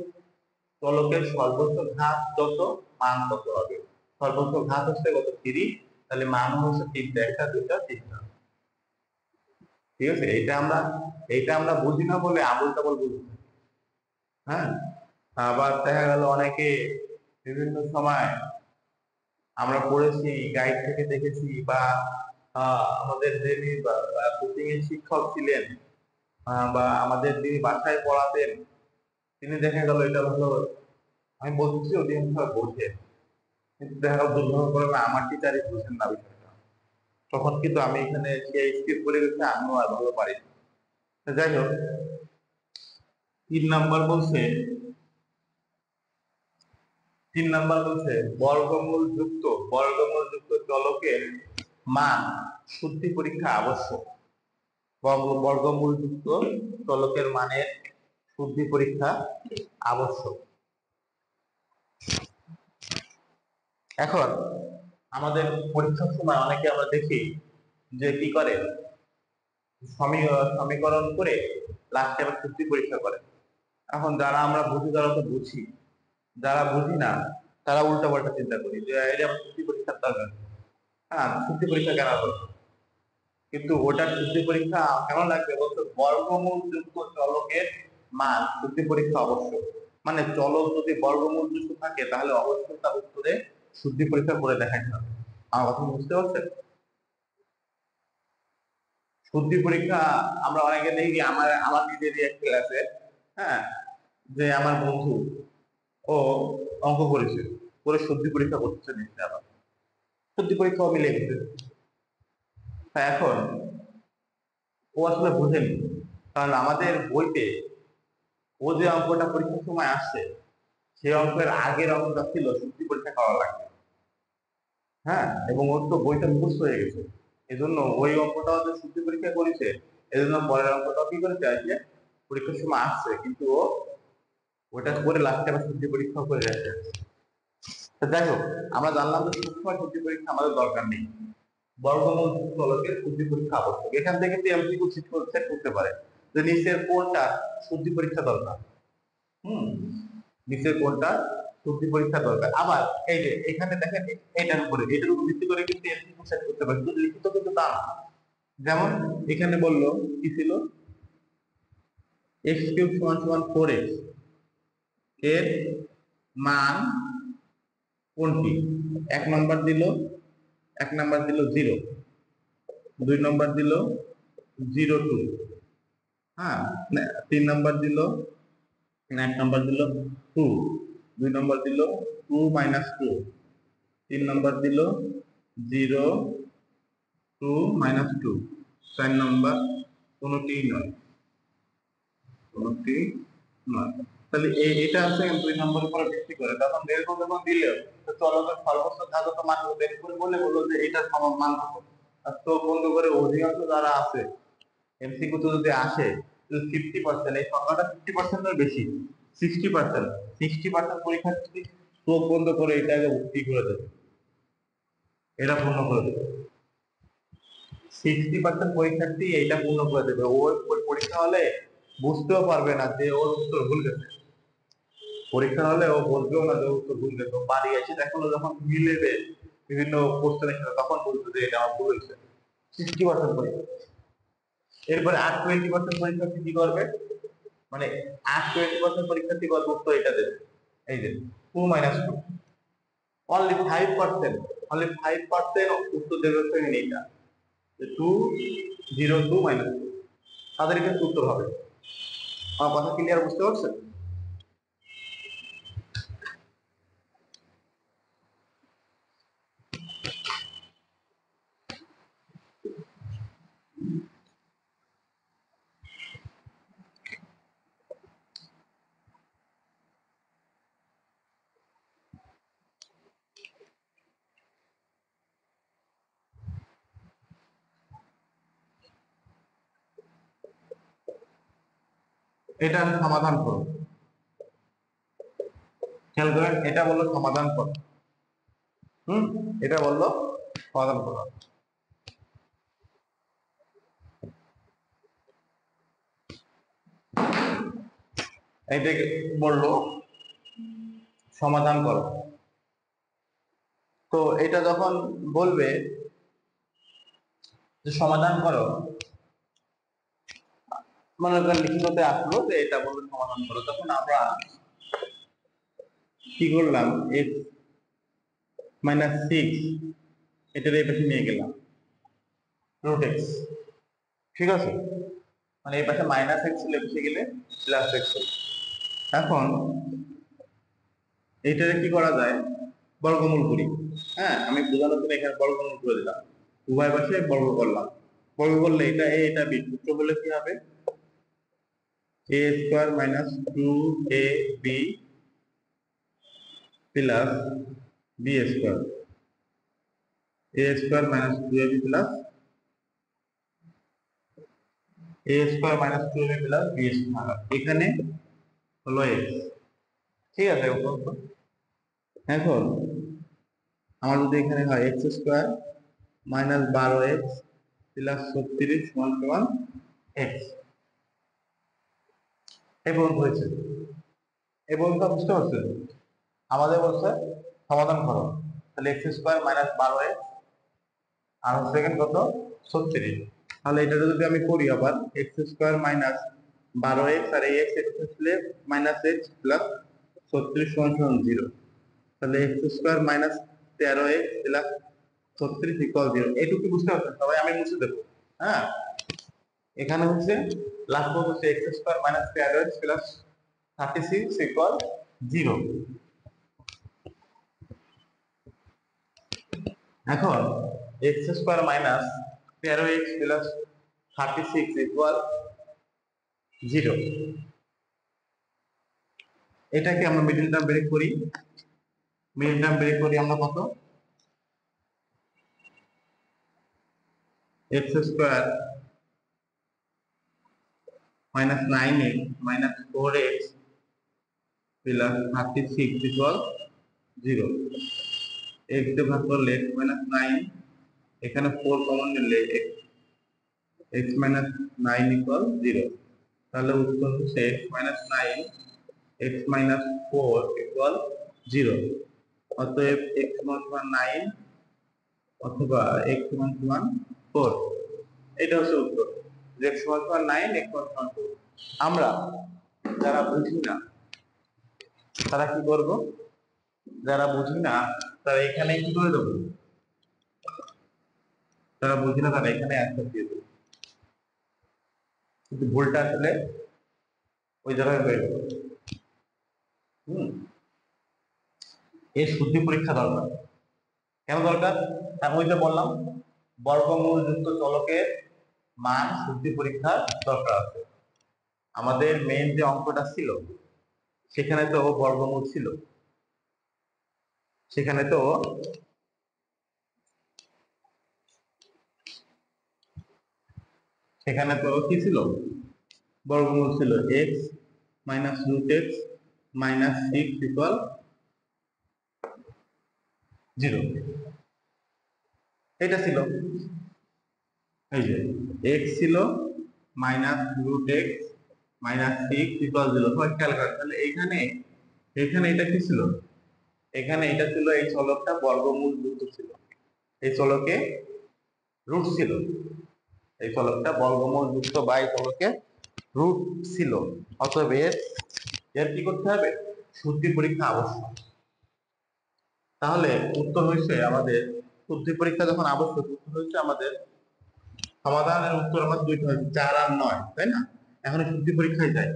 চলকের সর্বোচ্চ ঘাত যত মান তত হবে। সর্বোচ্চ ঘাত হচ্ছে কত? 3, তাহলে মান হচ্ছে 3টা, 1টা 2টা 3টা। ঠিক আছে? এইটা আমরা বুঝি না বলে আবল তাবল বুঝি। হ্যাঁ, আবার দেখা গেল অনেকে বিভিন্ন সময় আমরা পড়েছি, গাইড থেকে দেখেছি, বা আমাদের যিনি কোচিং এর শিক্ষক ছিলেন বা আমাদের যিনি বাসায় পড়াতেন, তিনি দেখা গেল এটা হলো, আমি বলছি অধিকাংশ বোঝে, কিন্তু দেখা গেল দুর্ভাগ্যক্রমে আমার টিচারই বুঝেন না বিষয়টা। তখন কিন্তু আমি এখানে সেই স্কিপ করে গেছি, আমিও আর ভালো পারি। যাই হোক, 3 নাম্বার বলছে বর্গমূল যুক্ত চলকের মান শুদ্ধি পরীক্ষা আবশ্যক। বর্গমূল যুক্ত চলকের মানের শুদ্ধি পরীক্ষা আবশ্যক। এখন আমাদের পরীক্ষার সময় অনেকে আমরা দেখি যে কি করে, সমীকরণ করে লাস্টে আবার শুদ্ধি পরীক্ষা করে। এখন যারা আমরা বুঝি তারা তো বুঝি, যারা বুঝি না তারা উল্টা পাল্টা চিন্তা করি যে এটা আমার শুদ্ধি পরীক্ষার দরকার। হ্যাঁ, শুদ্ধি পরীক্ষা কেন হবে? কিন্তু ওটা শুদ্ধি পরীক্ষা কেন লাগবে বলতো? বর্গমূল যুক্ত চলকের মান শুদ্ধি পরীক্ষা অবশ্যক। মানে চলক যদি বর্গমূল যুক্ত থাকে তাহলে অবশ্যই তার উত্তরে শুদ্ধি পরীক্ষা করে দেখাতে হবে। আমার কথা বুঝতে পারছেন? শুদ্ধি পরীক্ষা আমরা অনেকে দেখি, আমার নিজেরই এক ক্লাসে, হ্যাঁ, যে আমার বন্ধু ও অঙ্ক করেছে, করে শুদ্ধি পরীক্ষা করতেছে নিশ্চয়, আবার শুদ্ধি পরীক্ষাও মিলে গেছে। এখন ও আসলে বুঝেনি, কারণ আমাদের বইতে ও যে অঙ্কটা পরীক্ষার সময় আসছে সেই অঙ্কের আগের অঙ্কটা ছিল শুদ্ধি পরীক্ষা করা লাগবে। হ্যাঁ, এবং ওর তো বইটা মুখস্থ হয়ে গেছে, এজন্য ওই অঙ্কটাও যে শুদ্ধি পরীক্ষা করেছে, এজন্য পরের অঙ্কটাও কি করেছে, আজকে পরীক্ষার সময় আসছে, কিন্তু ও ওটা করে লাস্টে আবার শুদ্ধি পরীক্ষা করে যাচ্ছে। যাই হোক, আমরা জানলাম যে সবসময় শুদ্ধি পরীক্ষা আমাদের দরকার নেই, বর্গমূল চলকের শুদ্ধি পরীক্ষা আবশ্যক। এখান থেকে এমসিকিউ সেট করতে পারে যে নিচের কোনটা শুদ্ধি পরীক্ষা দরকার। নিচের কোনটা শুদ্ধি পরীক্ষা দরকার। আবার এই যে এখানে দেখেন, এটার উপর ভিত্তি করে কিন্তু এমসিকিউ সেট করতে পারে, শুধু লিখিত কিন্তু তা না। যেমন এখানে বললো কি ছিল, x কিউব সমান সমান 4x এর মান কোনটি? এক নাম্বার দিল 0, 2 নাম্বার দিল 0 2, হ্যাঁ, 3 নাম্বার দিল, এক নাম্বার দিল 2, 2 নাম্বার দিল 2 - 2, 3 নাম্বার দিল 0 2 - 2, 4 নাম্বার কোনটি নয়। তাহলে এটা আছে 2 নম্বরের উপর ভিত্তি করে, তখন বের করে যখন দিলে তো চলকের সর্বোচ্চ ঘাতক মান বের করে বললো যে এটার সমান মান কত। আর তো বন্ধ করে অধিকাংশ যারা আছে এমসিকিউ তো যদি আসে 50%, এই সংখ্যাটা 50% এর বেশি, 60% পরীক্ষার্থী চোখ বন্ধ করে এটাকে ভর্তি করে দেবে, এটা পূর্ণ করে দেবে। 60% পরীক্ষার্থী এইটা পূর্ণ করে দেবে। ওই পরীক্ষা হলে বুঝতেও পারবে না যে ওর উত্তর ভুল গেছে, পরীক্ষা হলে ও বলবেও না যে উত্তর ভুল গেছে, বাড়ি এসে দেখলো যখন মিলেবে বিভিন্ন কোশ্চেনের সাথে তখন বলতো যে এটা আমার ভুল হয়েছে। 60% পরীক্ষা। এরপরে আর 20% পরীক্ষার্থী কি করবে, মানে আর 20% পরীক্ষার্থী করবে উত্তর এটা দেবে, এই যে 2 - 2, অনলি 5% অনলি 5% উত্তর দেবে হচ্ছে এখানে এইটা 202 মাইনাস 2 তাদের ক্ষেত্রে উত্তর হবে। আমার কথা ক্লিয়ার বুঝতে পারছেন? এটা সমাধান করো, খেয়াল করেন, এটা বললো সমাধান করো। এটা বললো সমাধান করো। এইটাকে বললো সমাধান করো। তো এটা যখন বলবে যে সমাধান করো, মনে করেন লিখিততে আসলো যে এটা বললো সমাধান করো, তখন আমরা কি করলাম, x মাইনাস 6 এটার এই পাশে নিয়ে গেলাম রুট x, ঠিক আছে, মানে এই পাশে মাইনাস x ছিল, বসে গেলে প্লাস x। এখন এইটারে কি করা যায়, বর্গমূল করি। হ্যাঁ, আমি বোঝানোর জন্য এখানে বর্গমূল করে দিলাম, উভয় পাশে বর্গ করলাম। বর্গ করলে এটা a এটা b, সূত্র বলে কি হবে, a square minus 2ab plus b square, a square minus 2ab plus a square minus 2ab plus b square, এখানে হলো x, ঠিক আছে। এখন আমার যদি এখানে হয় x square minus 12x plus 36 সমান সমান x, এই পর্যন্ত হয়েছে। এই পর্যন্ত বুঝতে পারছেন? আমাদের বলছে সমাধান করো, তাহলে x স্কয়ার মাইনাস 12x আর হচ্ছে এখানে কত 36, তাহলে এটা যদি আমি করি আবার x স্কয়ার মাইনাস 12x আর এই x এটা হচ্ছে মাইনাস x প্লাস 36 সমান সমান 0, তাহলে x square minus 13x plus 36 equal 0। এইটুকু বুঝতে পারছেন সবাই? আমি মুছে দেবো। হ্যাঁ, এখানে হচ্ছে লাস্ট হচ্ছে x square minus 13x plus 36 equal 0। এখন x square minus 13x plus 36 equal 0, এটাকে আমরা মিডল টার্ম ব্রেক করি। মিডল টার্ম ব্রেক করি আমরা কত, x square minus 9x minus 4x plus 36 equal 0। x দিয়ে ভাগ করলে x মাইনাস 9, এখানে 4 কমন নিলে x মাইনাস 9 ইকুয়াল 0, তাহলে উত্তর হচ্ছে x minus 9 x minus 4 equal 0। অতএব x সমান 9 অথবা x সমান 4, এটা হচ্ছে উত্তর। x সমান 9 x সমান 4। আমরা যারা বুঝি না তারা কি করব, যারা বুঝি না তারা এখানে কি করে দেবো, যারা বুঝি না তারা এখানে অ্যান্সার দিয়ে দেবো, কিন্তু ভুলটা আসলে ওই জায়গায় হয়ে গেল। এই শুদ্ধি পরীক্ষা দরকার। কেন দরকার? ওই যে বললাম বর্গমূল যুক্ত চলকের মান শুদ্ধি পরীক্ষার দরকার আছে। আমাদের মেইন যে অঙ্কটা ছিল সেখানে তো বর্গমূল ছিল, সেখানে তো কি ছিল, বর্গমূল ছিল x minus root x minus 6 equal 0, এটা ছিল। এই যে x ছিল minus root x minus 6 equal 0, সবাই খেয়াল করেন। তাহলে এখানে এটা কি ছিল, এখানে এটা ছিল, এই চলকটা বর্গমূল যুক্ত ছিল, এই চলকে রুট ছিল, এই চলকটা বর্গমূল যুক্ত বা এই চলকে রুট ছিল। অতএব এর কি করতে হবে, শুদ্ধি পরীক্ষা আবশ্যক। তাহলে উত্তর হয়েছে আমাদের বুদ্ধি পরীক্ষা যখন আবশ্যক, উত্তর হচ্ছে আমাদের সমাধানের উত্তর আমার দুইটা হয়েছে, 4 আর 9, তাই না? এখন শুদ্ধি পরীক্ষায় যাই।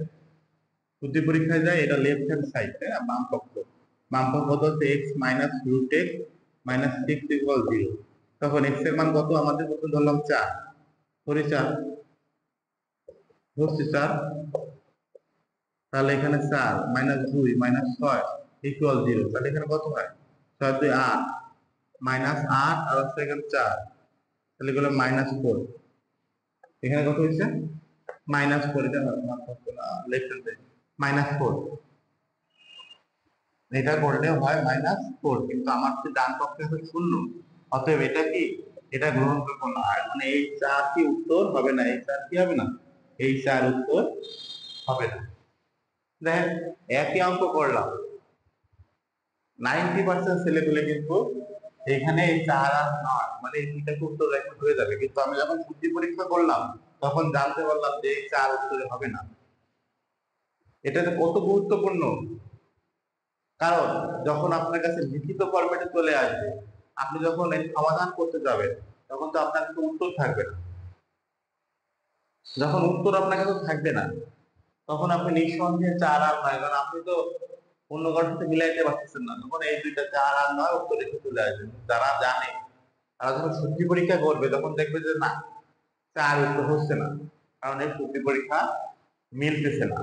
শুদ্ধি পরীক্ষায় যাই, এটা লেফট হ্যান্ড সাইড, তাই না? বাম পক্ষ। বাম পক্ষ কত হচ্ছে x minus root x minus 6 = 0। তখন এক্স এর মান কত আমাদের, কত ধরলাম 4, ধরি 4, ধরছি 4। তাহলে এখানে 4 মাইনাস 2 মাইনাস 6 = 0। তাহলে এখানে কত হয়, 6 2 8, মাইনাস 8 আর হচ্ছে এখানে 4, তাহলে এগুলো -4। এখানে কত হয়েছে -4, এটা লেফট হ্যান্ড সাইড -4। এটা করলে হয় -4, কিন্তু আমার যে ডান পক্ষে আছে 0, অতএব এটা কি, এটা গ্রহণযোগ্য নয়। মানে এই 4 কি উত্তর হবে না, এই 4 কি হবে না, এই 4 উত্তর হবে না। দেখেন একই অঙ্ক করলাম, 90% ছেলেপেলে কিন্তু এখানে এই 4 আর 9 মানে এই দুইটাকে উত্তর রেখে হয়ে যাবে, কিন্তু আমি যখন বুদ্ধি পরীক্ষা করলাম তখন জানতে পারলাম যে এই 4 উত্তরে হবে না। এটা যে কত গুরুত্বপূর্ণ, কারণ যখন আপনার কাছে লিখিত ফরম্যাটে চলে আসবে, আপনি যখন এই সমাধান করতে যাবেন তখন তো আপনার কাছে উত্তর থাকবে না। যখন উত্তর আপনার কাছে থাকবে না, তখন আপনি নিঃসন্দেহে 4 আর 9, কারণ আপনি তো অন্য কারোর সাথে মিলাইতে পারতেছেন না, তখন এই দুইটা 4 আর 9 উত্তর রেখে চলে আসবে। যারা জানে তারা যখন শুদ্ধি পরীক্ষা করবে তখন দেখবে যে না, 4 উত্তর হচ্ছে না, কারণ এই শুদ্ধি পরীক্ষা মিলতেছে না।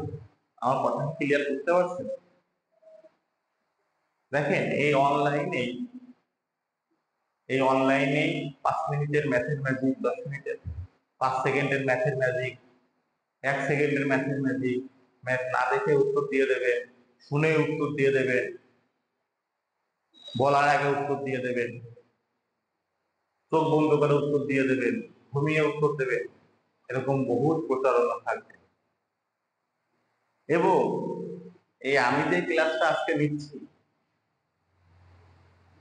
আমার কথা ক্লিয়ার বুঝতে পারছেন? দেখেন এই অনলাইনে 5 মিনিটের ম্যাথের ম্যাজিক, 10 মিনিটের 5 সেকেন্ডের ম্যাথের ম্যাজিক, 1 সেকেন্ডের ম্যাথের ম্যাজিক, ম্যাথ না দেখে উত্তর দিয়ে দেবে, শুনে উত্তর দিয়ে দেবে, বলার আগে উত্তর দিয়ে দেবেন, চোখ বন্ধ করে উত্তর দিয়ে দেবেন, ঘুমিয়ে উত্তর দেবেন, এরকম বহুত প্রচারণা থাকবে। এবং এই আমি যে ক্লাসটা আজকে নিচ্ছি,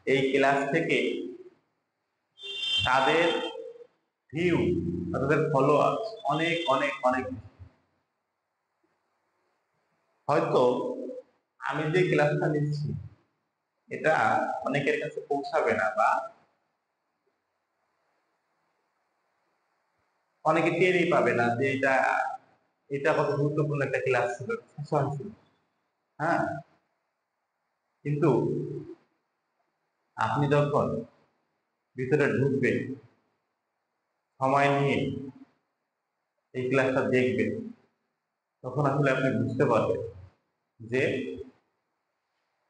এই ক্লাস থেকে তাদের ভিউ, তাদের ফলোয়ার অনেক অনেক অনেক, হয়তো আমি যে ক্লাসটা নিচ্ছি এটা অনেকের কাছে পৌঁছাবে না, বা অনেকে টেরই পাবে না যে এটা এটা কত গুরুত্বপূর্ণ একটা ক্লাস ছিল, সেশন ছিল। হ্যাঁ, কিন্তু আপনি যখন ভিতরে ঢুকবেন, সময় নিয়ে এই ক্লাসটা দেখবেন, তখন আসলে আপনি বুঝতে পারবেন যে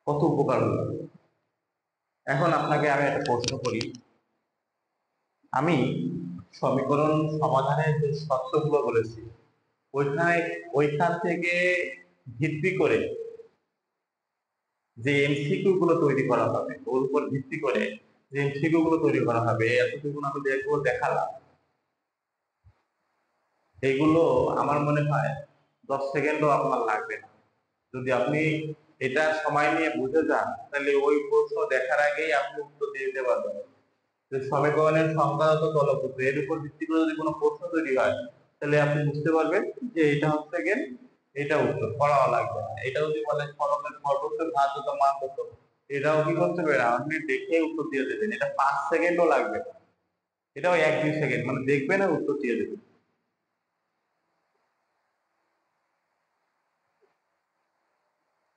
কত উপকার হলো। এখন আপনাকে আমি একটা প্রশ্ন করি, আমি সমীকরণ সমাধানের যে শর্তগুলো বলেছি, ওইখান থেকে ভিত্তি করে যে এমসিকিউ গুলো তৈরি করা হবে, ওর উপর ভিত্তি করে যে এমসিকিউ গুলো তৈরি করা হবে, এতটুকু আমি দেখবো দেখালাম, এইগুলো আমার মনে হয় 10 সেকেন্ডও আপনার লাগবে না। যদি আপনি এটা সময় নিয়ে বুঝে যান, তাহলে ওই প্রশ্ন দেখার আগেই আপনি উত্তর দিয়ে দিতে পারবেন। যে সমীকরণের সংখ্যাগত তলপত্র, এর উপর ভিত্তি করে যদি কোনো প্রশ্ন তৈরি হয়, তাহলে আপনি বুঝতে পারবেন যে এটা হচ্ছে গেন, এটা উত্তর পড়াও লাগবে না। এটা যদি বলে ফলকের সর্বোচ্চ ধার্যত মান কত, এটাও কি করতে পারেন, আপনি দেখে উত্তর দিয়ে দেবেন। এটা 5 সেকেন্ডও লাগবে না, এটাও 1-2 সেকেন্ড, মানে দেখবেন আর উত্তর দিয়ে দেবেন।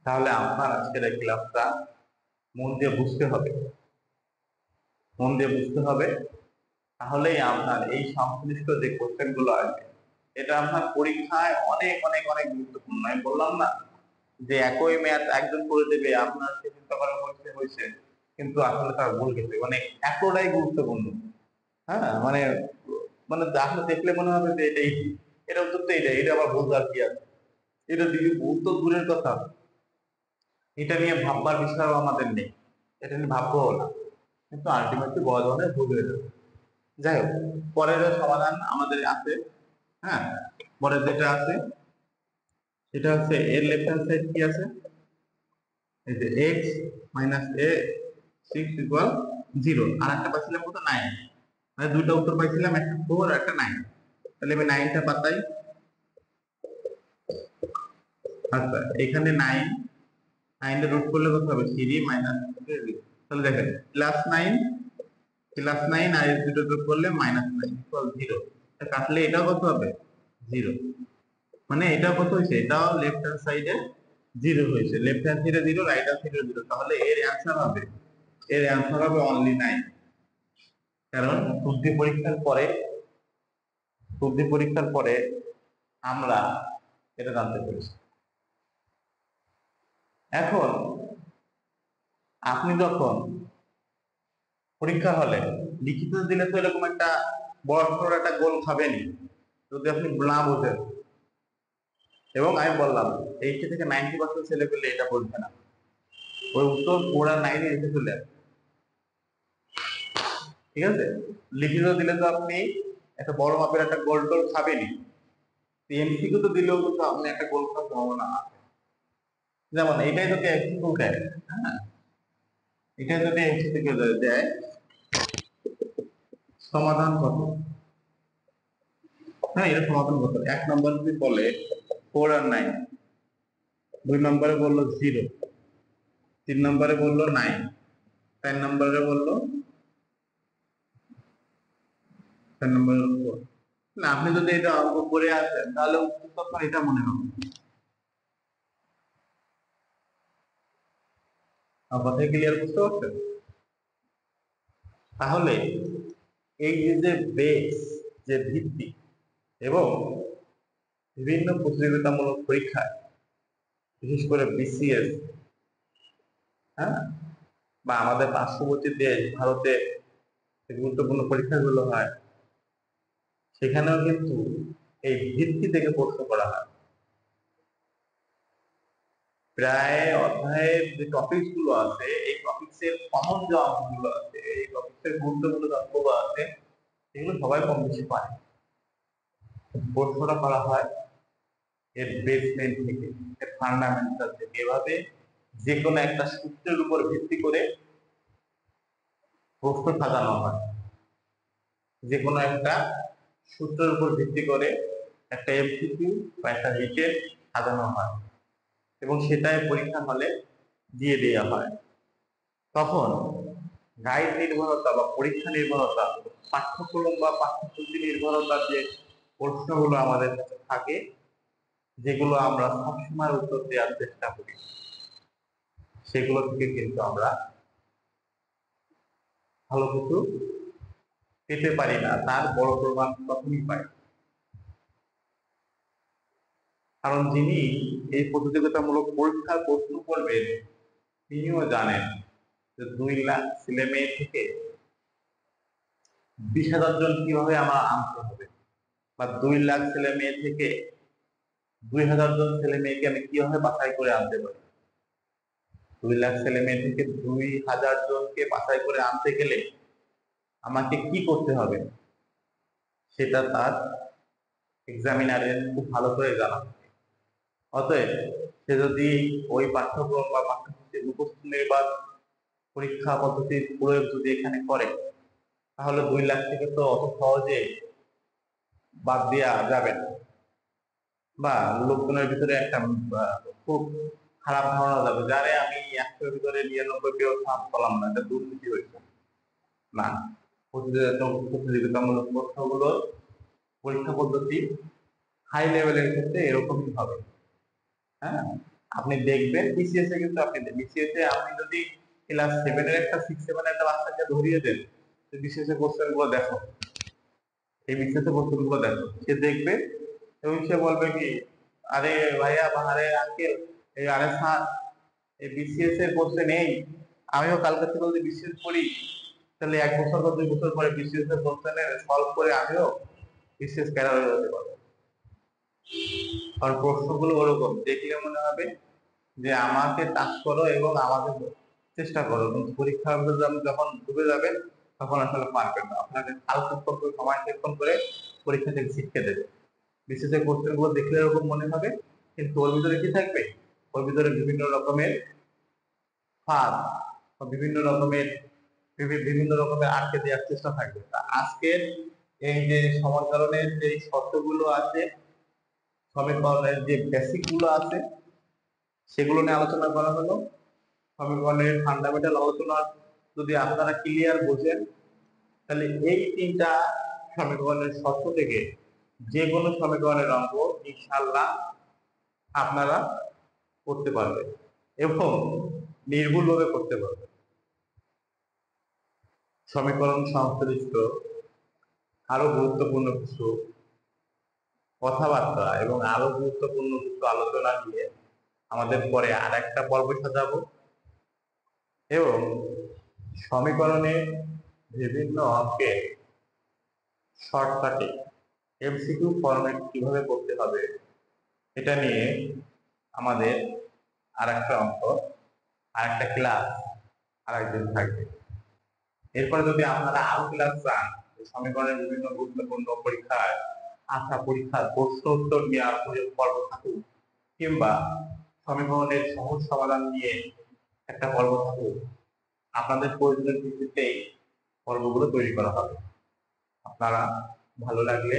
তাহলে আপনার আজকের এই ক্লাসটা মন দিয়ে বুঝতে হবে, মন দিয়ে বুঝতে হবে, তাহলেই আপনার এই সংশ্লিষ্ট যে কোশ্চেন গুলো আসবে, এটা আপনার পরীক্ষায় অনেক অনেক অনেক গুরুত্বপূর্ণ। আমি বললাম না যে একই ম্যাথ একজন করে দেবে, আপনার সে চিন্তা করা হয়েছে হয়েছে, কিন্তু আসলে তার ভুল গেছে, মানে এতটাই গুরুত্বপূর্ণ। হ্যাঁ, মানে মানে আসলে দেখলে মনে হবে যে এটাই, এটা উত্তর তো এটাই, এটা আবার বোঝার কি আছে, এটা দিয়ে উত্তর দূরের কথা, এটা নিয়ে ভাববার বিষয়ও আমাদের নেই, এটা নিয়ে ভাববো না, কিন্তু আলটিমেটলি বড় ধরনের ভুল হয়ে যাবে। যাই হোক, পরের সমাধান আমাদের আছে। হ্যাঁ, পরের যেটা আছে সেটা হচ্ছে এর লেফট হ্যান্ড সাইড কি আছে, এই যে এক্স মাইনাস এ 6 = 0, আর একটা পাইছিলাম কত 9, মানে দুইটা উত্তর পাইছিলাম, একটা 4 আর একটা 9। তাহলে আমি 9টা পাতাই। আচ্ছা, এখানে 9 রুট করলে কত হবে, 3 - তাহলে দেখেন +9 আর এই দুটো যোগ করলে -9 ইকুয়াল 0। কাটলে এটা কত হবে? 0। মানে এটা কত হয়েছে? এটাও লেফট হ্যান্ড সাইডে 0 হয়েছে, লেফট হ্যান্ড সাইডে 0, রাইট হ্যান্ড সাইডে 0। তাহলে এর অ্যান্সার হবে অনলি 9। কারণ বুদ্ধি পরীক্ষার পরে আমরা এটা জানতে পেরেছি। এখন আপনি যখন পরীক্ষা হলে লিখিত দিলে তো এরকম একটা বড় সড় একটা গোল খাবেনি যদি আপনি না বোঝেন। এবং আমি বললাম 80 থেকে 90% ছেলে পেলে এটা বলবে না, ওই উত্তর পুরা 9 এসে চলে আসে। ঠিক আছে, লিখিত দিলে তো আপনি একটা বড় মাপের একটা গোল টোল খাবেনি, এমসিকিউ তো দিলেও কিন্তু আপনি একটা গোল খাওয়ার সম্ভাবনা আছে। যেমন এটাই যদি এমসিকিউ দেয়, হ্যাঁ, এটা যদি এমসিকিউ দেয় সমাধান কত, হ্যাঁ এটা সমাধান কত, 1 নম্বর যদি বলে 4 আর 9, 2 নম্বরে বললো 0, 3 নম্বরে বললো 9, 4 নম্বরে বললো 4 নম্বরে 4। না আপনি যদি এটা অঙ্ক করে আসেন তাহলে তখন এটা মনে হবে। কথাই ক্লিয়ার, বুঝতে পারছেন? তাহলে এই যে বেস, যে ভিত্তি, এবং বিভিন্ন প্রতিযোগিতামূলক পরীক্ষায় বিশেষ করে বিসিএস, হ্যাঁ, বা আমাদের পার্শ্ববর্তী দেশ ভারতে গুরুত্বপূর্ণ পরীক্ষাগুলো হয়, সেখানেও কিন্তু এই ভিত্তি থেকে প্রশ্ন করা হয়। প্রায় অধ্যায়ের যে টপিকস গুলো আছে, এই টপিক্সের কমন যে অঙ্কগুলো আছে, এই টপিক্সের গুরুত্বপূর্ণ যে অঙ্কগুলো আছে, এগুলো সবাই কম বেশি পারে। প্রশ্নটা করা হয় এর বেসমেন্ট থেকে, এর ফান্ডামেন্টাল থেকে। এভাবে যে কোনো একটা সূত্রের উপর ভিত্তি করে প্রশ্ন সাজানো হয়। যে কোনো একটা সূত্রের উপর ভিত্তি করে একটা এমসিকিউ বা একটা রিটেন সাজানো হয় এবং সেটাই পরীক্ষা হলে দিয়ে দেওয়া হয়। তখন গাইড নির্ভরতা বা পরীক্ষা নির্ভরতা, পাঠ্যক্রম বা পাঠ্যসূচি নির্ভরতার যে প্রশ্নগুলো আমাদের কাছে থাকে, যেগুলো আমরা সবসময় উত্তর দেওয়ার চেষ্টা করি, সেগুলো থেকে কিন্তু আমরা ভালো কিছু পেতে পারি না, তার বড় প্রমাণ তখনই পাই। কারণ যিনি এই প্রতিযোগিতামূলক পরীক্ষার প্রশ্ন করবেন তিনিও জানেন যে 2 লাখ ছেলে মেয়ে থেকে 20,000 জন কিভাবে আমার আনতে হবে, বা 2 লাখ ছেলে মেয়ে থেকে 2,000 জন ছেলে মেয়েকে আমি কিভাবে বাছাই করে আনতে পারি। 2 লাখ ছেলে মেয়ে থেকে 2,000 জনকে বাছাই করে আনতে গেলে আমাকে কি করতে হবে সেটা তার এক্সামিনারের খুব ভালো করে জানা থাকে। অতএব সে যদি ওই পাঠ্যক্রম বা পাঠ্যসূচির মুখস্থ নির্বাক পরীক্ষা পদ্ধতির প্রয়োগ যদি এখানে করে, তাহলে 2 লাখ থেকে তো অত সহজে বাদ দেওয়া যাবে না, বা লোকজনের ভিতরে একটা খুব খারাপ ধারণা যাবে, যারে আমি 100-এর ভিতরে 99 পেয়েও পালাম না, এটা দুর্নীতি হয়েছে। না, প্রতিযোগিতামূলক প্রশ্নগুলো পরীক্ষা পদ্ধতি হাই লেভেলের ক্ষেত্রে এরকমই হবে। হ্যাঁ, আপনি দেখবেন বিসিএস এ, কিন্তু বিসিএস এ আপনি যদি ক্লাস 7 এর একটা 6-7 একটা বাচ্চাকে ধরিয়ে দেন যে বিসিএস এর কোশ্চেন গুলো দেখো, এই বিসিএস এর কোশ্চেন গুলো দেখো, সে দেখবে এবং সে বলবে কি, আরে ভাইয়া বা আরে আঙ্কেল, এই আরে স্যার, এই বিসিএস এর কোশ্চেন এই, আমিও কালকে থেকে যদি বিসিএস পড়ি তাহলে 1 বছর বা 2 বছর পরে বিসিএস এর কোশ্চেনের সলভ করে আমিও বিসিএস ক্যাডার হয়ে যেতে পারবো। কারণ প্রশ্নগুলো ওরকম দেখলে মনে হবে যে আমাকে টাচ করো এবং আমাকে চেষ্টা করো, কিন্তু পরীক্ষার যখন ডুবে যাবেন তখন আসলে পারবেন না। আপনাকে হালকা সময় নিরীক্ষণ করে পরীক্ষা থেকে শিখতে দেবে। বিশেষ কোশ্চেন গুলো দেখলে এরকম মনে হবে, কিন্তু ওর ভিতরে কি থাকবে, ওর ভিতরে বিভিন্ন রকমের ফাঁদ বা বিভিন্ন রকমের আটকে দেওয়ার চেষ্টা থাকবে। আজকের এই যে সমীকরণের যে শর্তগুলো আছে, সমীকরণের যে বেসিক গুলো আছে, সেগুলো নিয়ে আলোচনা করা হলো। সমীকরণের ফান্ডামেন্টাল আলোচনা যদি আপনারা ক্লিয়ার বোঝেন, তাহলে এই তিনটা সমীকরণের শর্ত থেকে যে কোনো সমীকরণের অঙ্ক ইনশাআল্লাহ আপনারা করতে পারবেন এবং নির্ভুলভাবে করতে পারবেন। সমীকরণ সংশ্লিষ্ট আরো গুরুত্বপূর্ণ কিছু কথাবার্তা এবং আরো গুরুত্বপূর্ণ কিছু আলোচনা নিয়ে আমাদের পরে আর একটা পর্ব সাজাবো এবং সমীকরণে বিভিন্ন অঙ্কের শর্টকাটে এমসিকিউ ফরম্যাট কিভাবে করতে হবে এটা নিয়ে আমাদের আর একটা অঙ্ক, আর একটা ক্লাস আর একদিন থাকবে। এরপরে যদি আপনারা আরো ক্লাস চান, সমীকরণের বিভিন্ন গুরুত্বপূর্ণ পরীক্ষায় আসা পরীক্ষার প্রশ্ন উত্তর নিয়ে পর্ব থাকুক, কিংবা সমীকরণের সহজ সমাধান নিয়ে একটা পর্ব থাকুক, আপনাদের প্রয়োজনের ভিত্তিতেই পর্বগুলো তৈরি করা হবে। আপনারা ভালো লাগলে,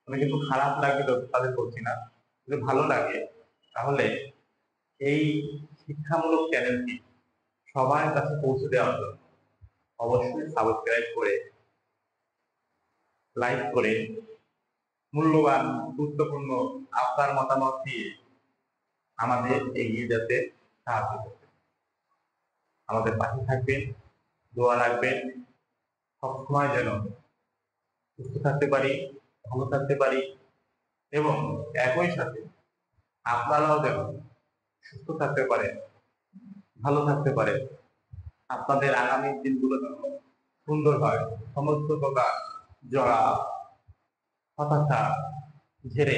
আমি কিন্তু খারাপ লাগলে তাদের করছি না, যদি ভালো লাগে তাহলে এই শিক্ষামূলক চ্যানেলটি সবার কাছে পৌঁছে দেওয়ার জন্য অবশ্যই সাবস্ক্রাইব করে, লাইক করে, মূল্যবান গুরুত্বপূর্ণ আপনার মতামত দিয়ে আমাদের এগিয়ে যেতে সাহায্য করবেন। আমাদের পাশে থাকবেন, দোয়া রাখবেন, সবসময় যেন সুস্থ থাকতে পারি, ভালো থাকতে পারি এবং একই সাথে আপনারাও যেন সুস্থ থাকতে পারেন, ভালো থাকতে পারেন। আপনাদের আগামী দিনগুলো যেন সুন্দর হয়, সমস্ত প্রকার জড়া হতাশা ঝেড়ে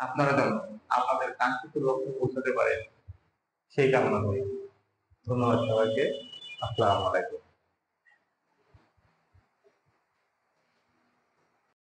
আপনারা যেন আপনাদের কাঙ্ক্ষিত লক্ষ্যে পৌঁছাতে পারেন, সেই কামনা করি। ধন্যবাদ সবাইকে। আসসালামু আলাইকুম।